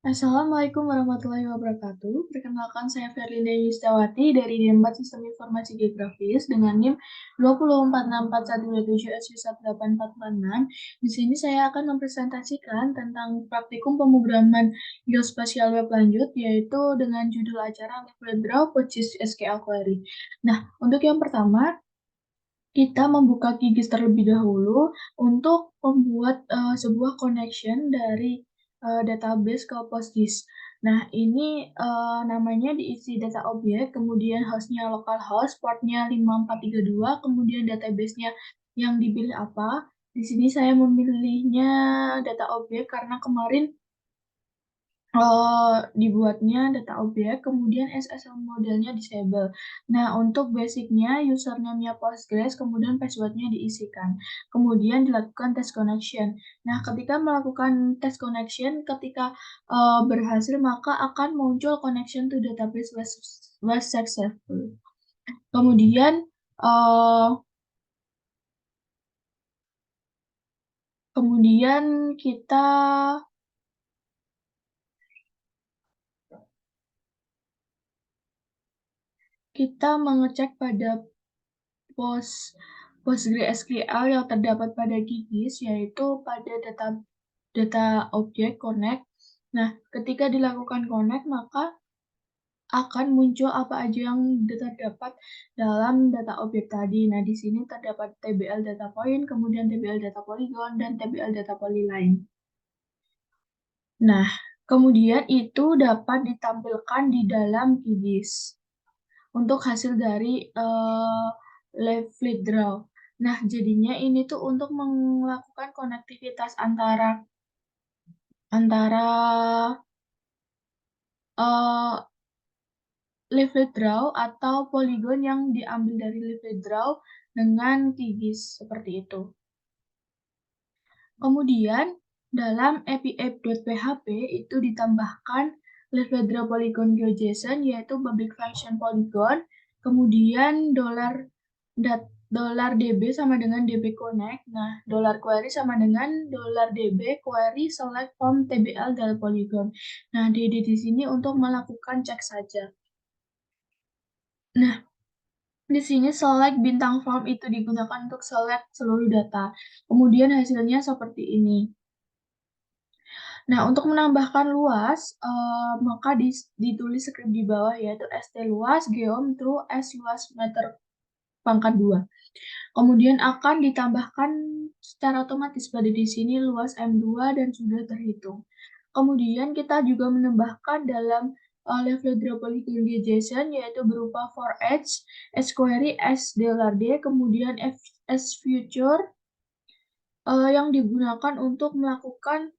Assalamualaikum warahmatullahi wabarakatuh. Perkenalkan saya Ferlinda Yustawati dari D4 Sistem Informasi Geografis dengan NIM 2046412718446. Di sini saya akan mempresentasikan tentang praktikum pemrograman geospasial web lanjut, yaitu dengan judul acara Level Draw Purchase SQL Query. Nah, untuk yang pertama, kita membuka QGIS terlebih dahulu untuk membuat sebuah connection dari database ke PostGIS. Nah, ini namanya diisi data objek, kemudian hostnya localhost, portnya 5432, kemudian database-nya yang dipilih apa. Di sini saya memilihnya data objek karena kemarin dibuatnya data objek, kemudian SSL modelnya disable. Nah, untuk basicnya, username-nya Postgres, kemudian password-nya diisikan. Kemudian dilakukan test connection. Nah, ketika melakukan test connection, ketika berhasil, maka akan muncul connection to database was successful. Kemudian, uh, kita mengecek pada PostgreSQL yang terdapat pada QGIS, yaitu pada data objek connect. Nah, ketika dilakukan connect, maka akan muncul apa aja yang terdapat dalam data objek tadi. Nah, di sini terdapat TBL data point, kemudian TBL data polygon, dan TBL data polyline. Nah, kemudian itu dapat ditampilkan di dalam QGIS untuk hasil dari Leaflet Draw. Nah, jadinya ini tuh untuk melakukan konektivitas antara uh, Leaflet Draw atau poligon yang diambil dari Leaflet Draw dengan QGIS seperti itu. Kemudian dalam api-app.php itu ditambahkan Leaflet Draw Polygon GeoJSON yaitu public function polygon, kemudian $db sama dengan db connect. Nah, $query sama dengan $db query select from tbl dari polygon. Nah, di sini untuk melakukan cek saja. Nah, di sini select bintang form itu digunakan untuk select seluruh data. Kemudian hasilnya seperti ini. Nah, untuk menambahkan luas, maka ditulis script di bawah yaitu st luas geom true s luas meter pangkat 2. Kemudian akan ditambahkan secara otomatis pada di sini luas M2 dan sudah terhitung. Kemudian kita juga menambahkan dalam level draw polygon JSON yaitu berupa for edge, s query, s $d, kemudian s future yang digunakan untuk melakukan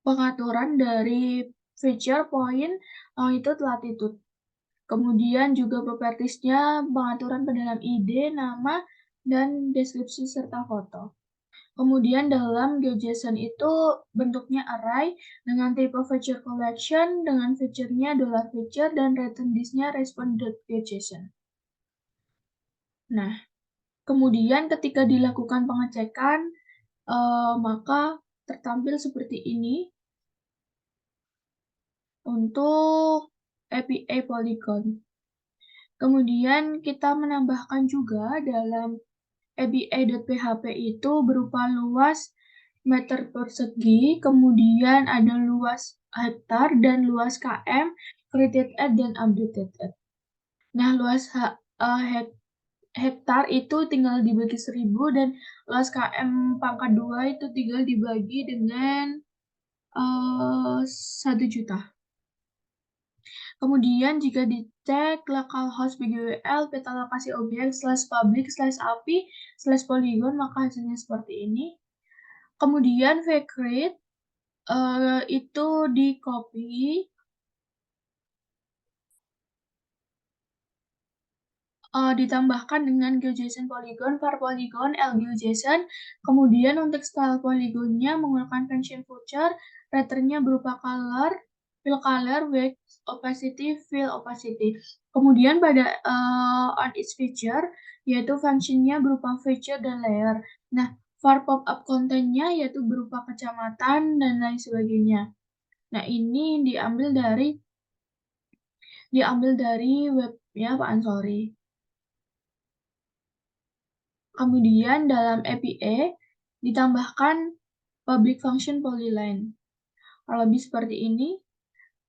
pengaturan dari feature point longitude latitude. Kemudian juga propertiesnya pengaturan pada dalam ID, nama, dan deskripsi serta foto. Kemudian dalam GeoJSON itu bentuknya array dengan tipe feature collection dengan feature-nya $feature dan return disk-nya response.geojson. Nah, kemudian ketika dilakukan pengecekan, maka tertampil seperti ini untuk API Polygon. Kemudian kita menambahkan juga dalam API.php itu berupa luas meter persegi, kemudian ada luas hektar dan luas km, created at dan updated at. Nah, luas hektar itu tinggal dibagi 1000 dan luas km pangkat 2 itu tinggal dibagi dengan 1 juta. Kemudian jika dicek localhost bgwl peta lokasi objek /public /api /polygon maka hasilnya seperti ini. Kemudian vcreate itu di copy ditambahkan dengan GeoJSON Polygon, var Polygon, LGeoJSON. Kemudian untuk style polygonnya menggunakan function voucher, patternnya berupa color, fill color, width, opacity, fill opacity. Kemudian pada on each feature, yaitu functionnya berupa feature dan layer. Nah, var pop-up content-nya yaitu berupa kecamatan dan lain sebagainya. Nah, ini diambil dari webnya Pak Ansori. Kemudian dalam APA ditambahkan public function polyline. Kalau lebih seperti ini.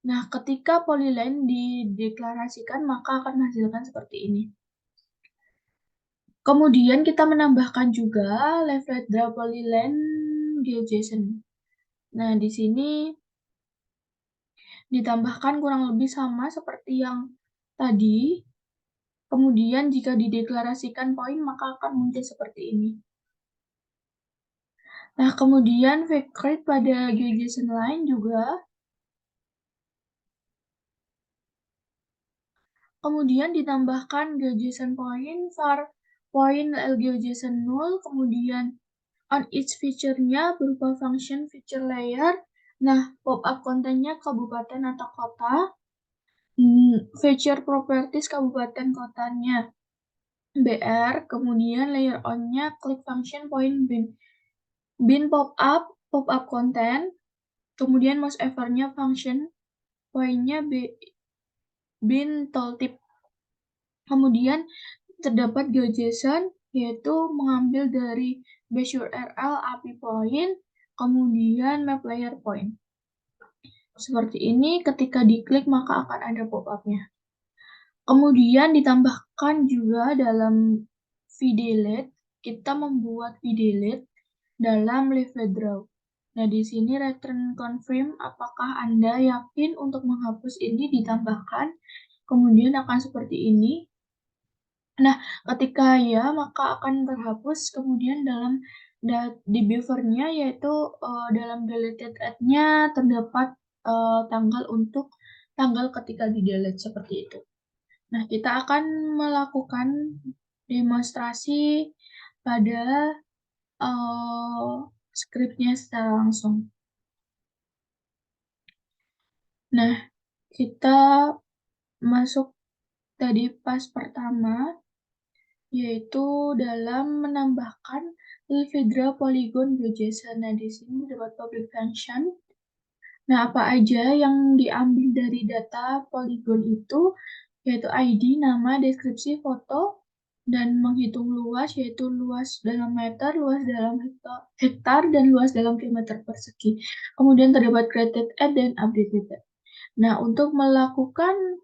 Nah, ketika polyline dideklarasikan, maka akan menghasilkan seperti ini. Kemudian kita menambahkan juga Lefedra polyline GeoJSON. Nah, di sini ditambahkan kurang lebih sama seperti yang tadi. Kemudian jika dideklarasikan poin, maka akan muncul seperti ini. Nah, kemudian factoid pada GeoJSON lain juga. Kemudian ditambahkan GeoJSON point, var point GeoJSON null, kemudian on each feature-nya berupa function feature layer. Nah, pop-up kontennya kabupaten atau kota. Feature properties kabupaten kotanya BR, kemudian layer on-nya click function point bin. Bin pop-up konten, kemudian mouse ever-nya function, point-nya bin tooltip. Kemudian terdapat GeoJSON, yaitu mengambil dari base URL API point, kemudian map layer point. Seperti ini, ketika diklik maka akan ada pop-up-nya. Kemudian ditambahkan juga dalam vdelete, kita membuat vdelete dalam Lefedra. Nah, di sini return confirm apakah Anda yakin untuk menghapus ini ditambahkan, kemudian akan seperti ini. Nah, ketika ya, maka akan terhapus. Kemudian dalam di beaver-nya, yaitu dalam deleted add-nya terdapat tanggal ketika di delete seperti itu. Nah, kita akan melakukan demonstrasi pada script-nya secara langsung. Nah, kita masuk tadi pas pertama, yaitu dalam menambahkan Lefedra Polygon GeoJSON. Nah, di sini terdapat public function. Nah, apa aja yang diambil dari data Polygon itu, yaitu ID, nama, deskripsi, foto, dan menghitung luas, yaitu luas dalam meter, luas dalam hektar, dan luas dalam kilometer persegi. Kemudian terdapat created add dan updated add. Nah, untuk melakukan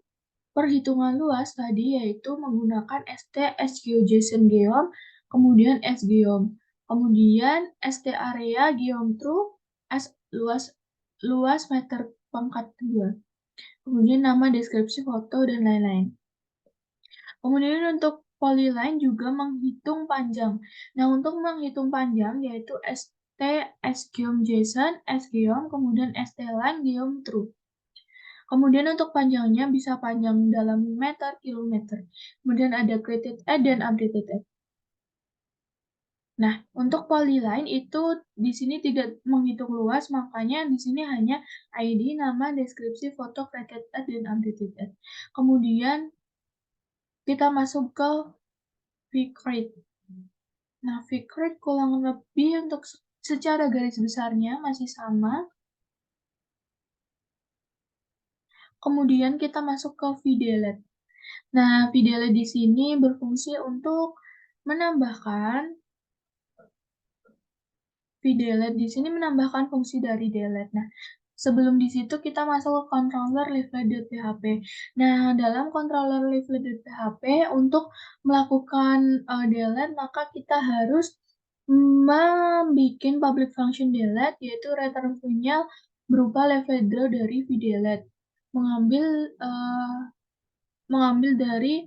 perhitungan luas tadi yaitu menggunakan st sgeojson geom, kemudian sgeom, kemudian st area geom true, s luas meter pangkat 2, kemudian nama, deskripsi, foto, dan lain-lain. Kemudian untuk polyline juga menghitung panjang. Nah, untuk menghitung panjang yaitu st sgeom json, sgeom, kemudian st line geom true. Kemudian untuk panjangnya bisa panjang dalam meter, kilometer. Kemudian ada created add dan updated add. Nah, untuk polyline itu di sini tidak menghitung luas, makanya di sini hanya ID, nama, deskripsi, foto, created add, dan updated add. Kemudian kita masuk ke vcreate. Nah, vcreate kurang lebih untuk secara garis besarnya masih sama. Kemudian kita masuk ke vdelete. Nah, vdelete di sini berfungsi untuk menambahkan vdelete di sini menambahkan fungsi dari delete. Nah, sebelum di situ kita masuk ke controller leaflet.php. Nah, dalam controller leaflet.php untuk melakukan delete maka kita harus membuat public function delete yaitu return file-nya berupa leaflet dari vdelete. Mengambil dari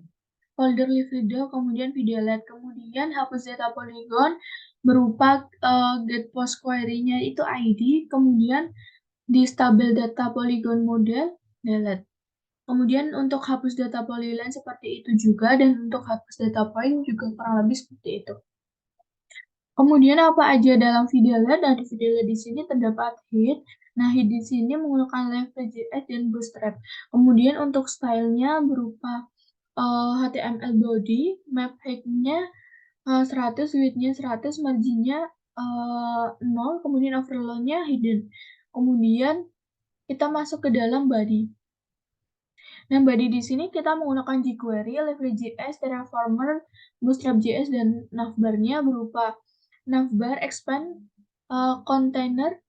folder leaflet kemudian vdelete, kemudian hapus data polygon berupa get post query-nya itu ID, kemudian di stable data polygon model delete. Kemudian untuk hapus data polyline seperti itu juga, dan untuk hapus data point juga kurang lebih seperti itu. Kemudian apa aja dalam vdelete? Nah, di vdelete di sini terdapat hid. Nah, hid di sini menggunakan Left.js dan Bootstrap. Kemudian untuk stylenya berupa HTML body, map height-nya 100, width-nya 100, margin-nya 0, kemudian overload-nya hidden. Kemudian kita masuk ke dalam body. Nah, body di sini kita menggunakan jQuery, Lively.js, Terraformer, Bootstrap.js, dan navbar-nya berupa navbar expand container,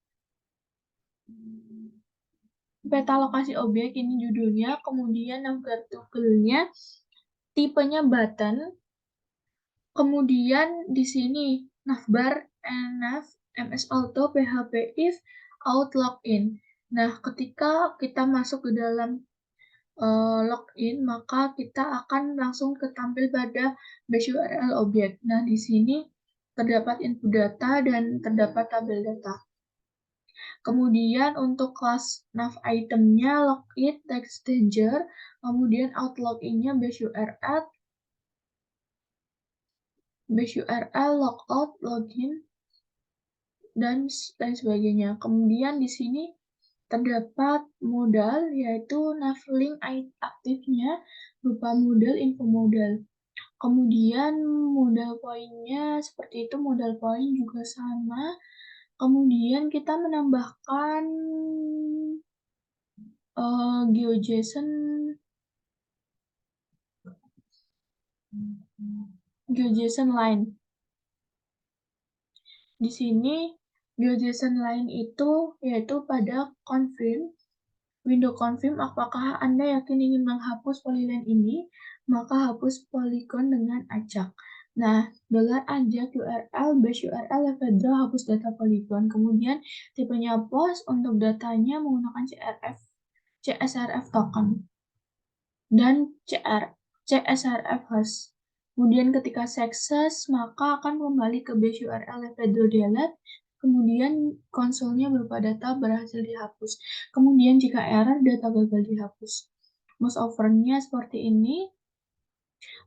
peta lokasi objek, ini judulnya, kemudian navbar tuple-nya, tipenya button, kemudian di sini navbar, nv, ms auto, php if, out login. Nah, ketika kita masuk ke dalam login, maka kita akan langsung ketampil pada base URL objek. Nah, di sini terdapat input data dan terdapat tabel data. Kemudian untuk kelas nav itemnya login text danger, kemudian out login-nya base URL, logout, login, dan lain sebagainya. Kemudian di sini terdapat modal, yaitu navlink aktifnya berupa modal info modal. Kemudian modal poinnya seperti itu, modal poin juga sama. Kemudian kita menambahkan GeoJSON line. Di sini GeoJSON line itu yaitu pada confirm, window confirm apakah Anda yakin ingin menghapus polyline ini, maka hapus polygon dengan acak. Nah, $ajak URL, base URL, level hapus data polygon. Kemudian tipenya post, untuk datanya menggunakan CSRF token dan CSRF hash. Kemudian ketika sukses, maka akan kembali ke base URL level delete. Kemudian konsolnya berupa data berhasil dihapus. Kemudian jika error, data gagal dihapus. Mouse over-nya seperti ini.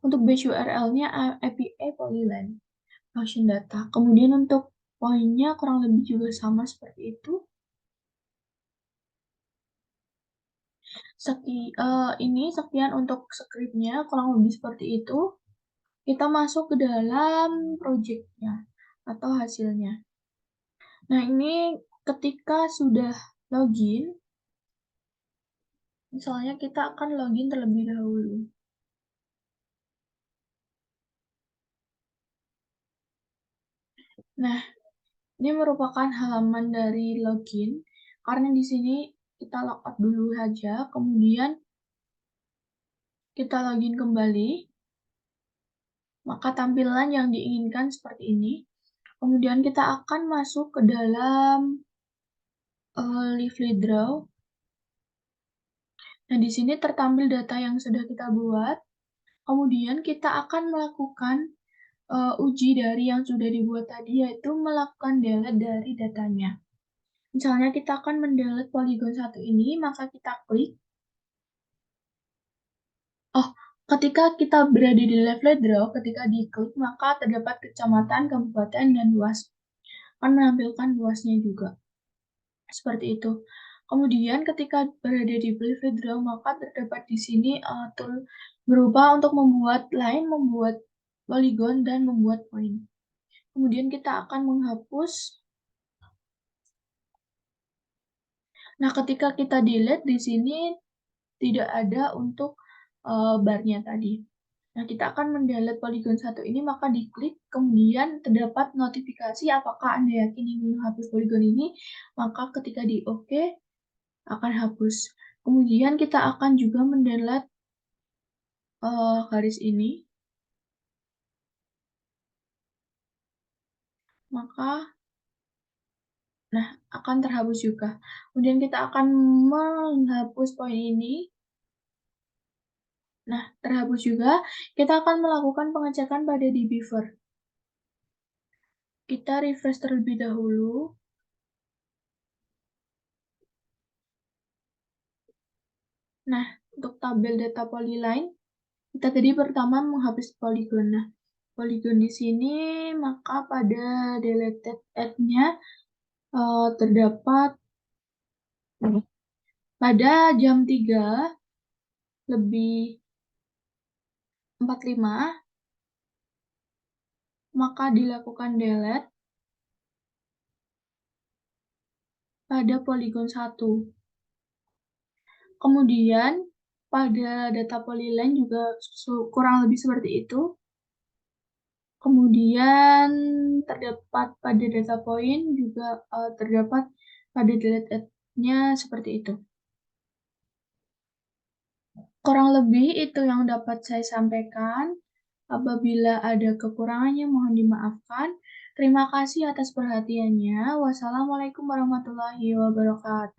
Untuk base URL-nya API polyline function data. Kemudian untuk poinnya kurang lebih juga sama seperti itu. Ini sekian untuk script-nya, kurang lebih seperti itu. Kita masuk ke dalam project-nya atau hasilnya. Nah, ini ketika sudah login, misalnya kita akan login terlebih dahulu. Nah, ini merupakan halaman dari login, karena di sini kita logout dulu saja, kemudian kita login kembali, maka tampilan yang diinginkan seperti ini. Kemudian kita akan masuk ke dalam Lively Draw. Nah, di sini tertampil data yang sudah kita buat. Kemudian kita akan melakukan uji dari yang sudah dibuat tadi, yaitu melakukan delete dari datanya. Misalnya kita akan mendelete polygon 1 ini, maka kita klik. Ketika kita berada di Lively Draw, ketika diklik, maka terdapat kecamatan, kabupaten, dan luas. Akan menampilkan luasnya juga. Seperti itu. Kemudian ketika berada di Lively Draw, maka terdapat di sini tool berupa untuk membuat line, membuat polygon, dan membuat point. Kemudian kita akan menghapus. Nah, ketika kita delete di sini tidak ada untuk barnya tadi. Nah, kita akan mendelete polygon 1 ini, maka diklik, kemudian terdapat notifikasi apakah Anda yakin ingin menghapus polygon ini, maka ketika di OK, akan hapus. Kemudian kita akan juga mendelete garis ini, maka akan terhapus juga. Kemudian kita akan menghapus poin ini. Nah, terhapus juga. Kita akan melakukan pengecekan pada di Beaver. Kita refresh terlebih dahulu. Nah, untuk tabel data polyline, kita tadi pertama menghapus polygon. Nah, polygon di sini, maka pada deleted add-nya terdapat pada jam 3:45, maka dilakukan delete pada polygon 1. Kemudian pada data Polyline juga kurang lebih seperti itu. Kemudian terdapat pada data point juga terdapat pada delete-nya seperti itu. Kurang lebih itu yang dapat saya sampaikan. Apabila ada kekurangannya mohon dimaafkan. Terima kasih atas perhatiannya. Wassalamualaikum warahmatullahi wabarakatuh.